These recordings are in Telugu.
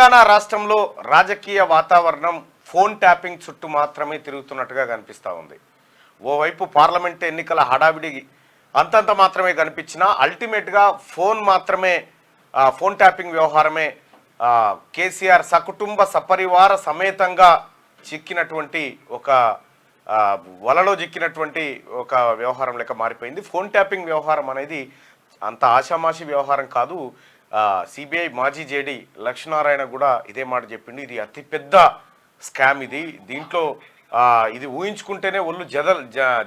తెలంగాణ రాష్ట్రంలో రాజకీయ వాతావరణం ఫోన్ ట్యాపింగ్ చుట్టూ మాత్రమే తిరుగుతున్నట్టుగా కనిపిస్తూ ఉంది. ఓవైపు పార్లమెంట్ ఎన్నికల హడావిడి అంతంత మాత్రమే కనిపించినా అల్టిమేట్గా ఫోన్ ట్యాపింగ్ వ్యవహారమే కేసీఆర్ సకుటుంబ సపరివార సమేతంగా చిక్కినటువంటి ఒక వలలో చిక్కినటువంటి ఒక వ్యవహారం లెక్క మారిపోయింది. ఫోన్ ట్యాపింగ్ వ్యవహారం అనేది అంత ఆషామాషి వ్యవహారం కాదు. సిబిఐ మాజీ జేడీ లక్ష్మీనారాయణ కూడా ఇదే మాట చెప్పిండు. ఇది అతిపెద్ద స్కామ్. దీంట్లో ఇది ఊహించుకుంటేనే ఒళ్ళు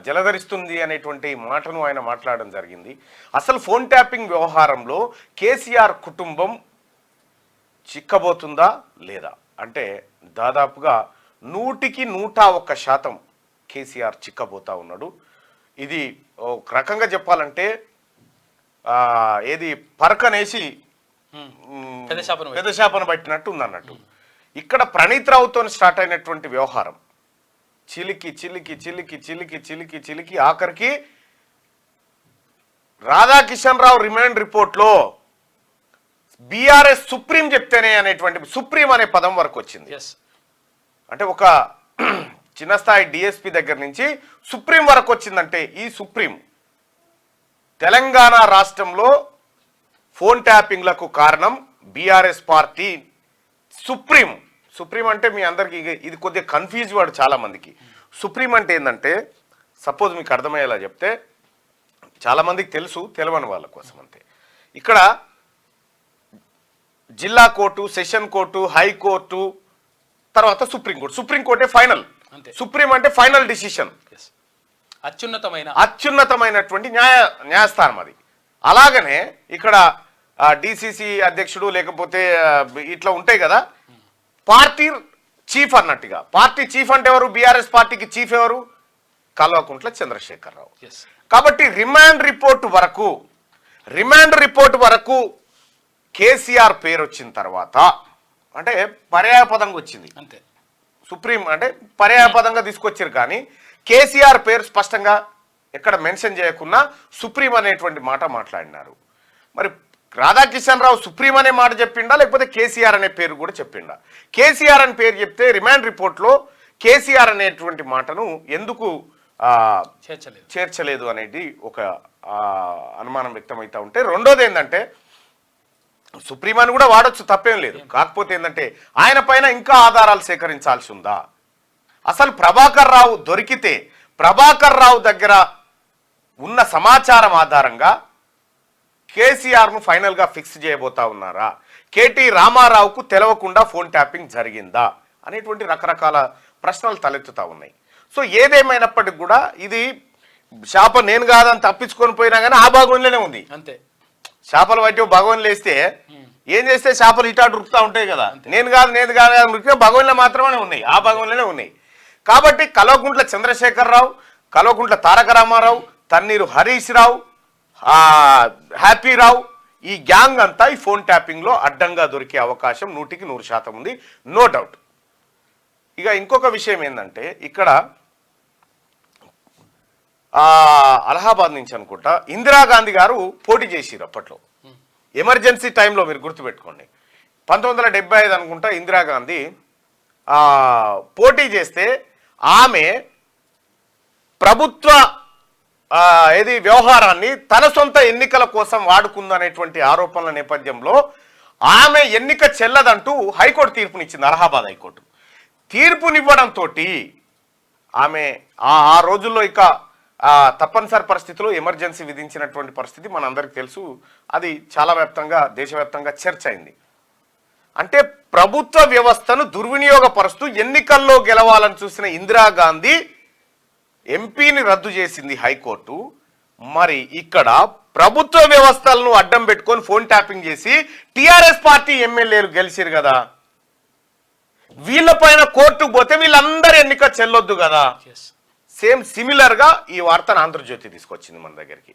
జలధరిస్తుంది అనేటువంటి మాటను ఆయన మాట్లాడడం జరిగింది. అసలు ఫోన్ ట్యాపింగ్ వ్యవహారంలో కేసీఆర్ కుటుంబం చిక్కబోతుందా లేదా అంటే దాదాపుగా 100% కేసీఆర్ చిక్కబోతా ఉన్నాడు. ఇది ఒక రకంగా చెప్పాలంటే ఏది పరకనేసి పెదశాపన పట్టినట్టు ఉందన్నట్టు. ఇక్కడ ప్రణీత్ రావుతో స్టార్ట్ అయినటువంటి వ్యవహారం చిలికి చిలికి చిలికి చిలికి చిలికి చిలికి ఆఖరికి రాధాకిషన్ రావు రిమాండ్ రిపోర్ట్లో బీఆర్ఎస్ సుప్రీం చెప్తేనే అనేటువంటి సుప్రీం అనే పదం వరకు వచ్చింది. అంటే ఒక చిన్న స్థాయి డిఎస్పీ దగ్గర నుంచి సుప్రీం వరకు వచ్చిందంటే ఈ సుప్రీం తెలంగాణ రాష్ట్రంలో ఫోన్ ట్యాపింగ్లకు కారణం బీఆర్ఎస్ పార్టీ. సుప్రీం అంటే మీ అందరికీ ఇది కొద్దిగా కన్ఫ్యూజ్ వాడు చాలా మందికి. సుప్రీం అంటే ఏంటంటే సపోజ్ మీకు అర్థమయ్యేలా చెప్తే చాలామందికి తెలుసు, తెలియని వాళ్ళ కోసం అంతే. ఇక్కడ జిల్లా కోర్టు, సెషన్ కోర్టు, హైకోర్టు, తర్వాత సుప్రీంకోర్టే ఫైనల్. సుప్రీం అంటే ఫైనల్ డిసిషన్, అత్యున్నతమైనటువంటి న్యాయస్థానం అది. అలాగనే ఇక్కడ డిసిసి అధ్యక్షుడు లేకపోతే ఇట్లా ఉంటాయి కదా పార్టీ చీఫ్ అన్నట్టుగా. పార్టీ చీఫ్ అంటే ఎవరు? బీఆర్ఎస్ పార్టీకి చీఫ్ ఎవరు? కల్వకుంట్ల చంద్రశేఖరరావు. కాబట్టి రిమాండ్ రిపోర్ట్ వరకు కేసీఆర్ పేరు వచ్చిన తర్వాత అంటే పర్యాయపదంగా వచ్చింది అంతే. సుప్రీం అంటే పర్యాయపదంగా తీసుకొచ్చారు, కానీ కేసీఆర్ పేరు స్పష్టంగా ఎక్కడ మెన్షన్ చేయకుండా సుప్రీం అనేటువంటి మాట మాట్లాడినారు. మరి రాధాకిషన్ రావు సుప్రీం అనే మాట చెప్పిండా లేకపోతే కేసీఆర్ అనే పేరు కూడా చెప్పిండా? కేసీఆర్ అని పేరు చెప్తే రిమాండ్ రిపోర్ట్లో కేసీఆర్ అనేటువంటి మాటను ఎందుకు చేర్చలేదు అనేది ఒక అనుమానం వ్యక్తమవుతూ ఉంటే, రెండోది ఏంటంటే సుప్రీం అని కూడా వాడొచ్చు, తప్పేం లేదు. కాకపోతే ఏంటంటే ఆయన పైన ఇంకా ఆధారాలు సేకరించాల్సి ఉందా? అసలు ప్రభాకర్ రావు దొరికితే ప్రభాకర్ రావు దగ్గర ఉన్న సమాచారం ఆధారంగా కేసీఆర్ను ఫైనల్గా ఫిక్స్ చేయబోతా ఉన్నారా? కేటీ రామారావుకు తెలవకుండా ఫోన్ ట్యాపింగ్ జరిగిందా అనేటువంటి రకరకాల ప్రశ్నలు తలెత్తుతా ఉన్నాయి. సో ఏదేమైనప్పటికి కూడా ఇది శాప నేను కాదని తప్పించుకొని పోయినా కానీ ఆ భాగంలోనే ఉంది అంతే. చేపలు పట్టి భగవన్ లేస్తే ఏం చేస్తే చేపలు ఇటాటు రుకుతూ ఉంటాయి కదా. నేను కాదు రుకితే భగవన్లో మాత్రమే ఉన్నాయి, ఆ భగవన్లోనే ఉన్నాయి. కాబట్టి కల్వకుంట్ల చంద్రశేఖరరావు, కల్వకుంట్ల తారక రామారావు, తన్నీరు హరీష్ రావు, హ్యాపీ రావు, ఈ గ్యాంగ్ అంతా ఈ ఫోన్ ట్యాపింగ్లో అడ్డంగా దొరికే అవకాశం 100% ఉంది, నో డౌట్. ఇక ఇంకొక విషయం ఏంటంటే ఇక్కడ అలహాబాద్ నుంచి అనుకుంటా ఇందిరాగాంధీ గారు పోటీ చేసిరు అప్పట్లో ఎమర్జెన్సీ టైంలో. మీరు గుర్తుపెట్టుకోండి 1975 అనుకుంటా ఇందిరాగాంధీ పోటీ చేస్తే ఆమె ప్రభుత్వ వ్యవహారాన్ని తన సొంత ఎన్నికల కోసం వాడుకుందనేటువంటి ఆరోపణల నేపథ్యంలో ఆమె ఎన్నిక చెల్లదంటూ హైకోర్టు తీర్పునిచ్చింది. అలహాబాద్ హైకోర్టు తీర్పునివ్వడంతో ఆమె ఆ రోజుల్లో ఇక తప్పనిసరి పరిస్థితుల్లో ఎమర్జెన్సీ విధించినటువంటి పరిస్థితి మనందరికీ తెలుసు. అది చాలా దేశవ్యాప్తంగా చర్చ అయింది. అంటే ప్రభుత్వ వ్యవస్థను దుర్వినియోగపరుస్తూ ఎన్నికల్లో గెలవాలని చూసిన ఇందిరాగాంధీ ఎంపీని రద్దు చేసింది హైకోర్టు. మరి ఇక్కడ ప్రభుత్వ వ్యవస్థలను అడ్డం పెట్టుకొని ఫోన్ ట్యాపింగ్ చేసి టిఆర్ఎస్ పార్టీ ఎమ్మెల్యేలు గెలిచిరు కదా, వీళ్ళపైన కోర్టుకు పోతే వీళ్ళందరూ ఎన్నిక చెల్లొద్దు కదా. సేమ్ సిమిలర్గా ఈ వార్తను ఆంధ్రజ్యోతి తీసుకొచ్చింది మన దగ్గరికి.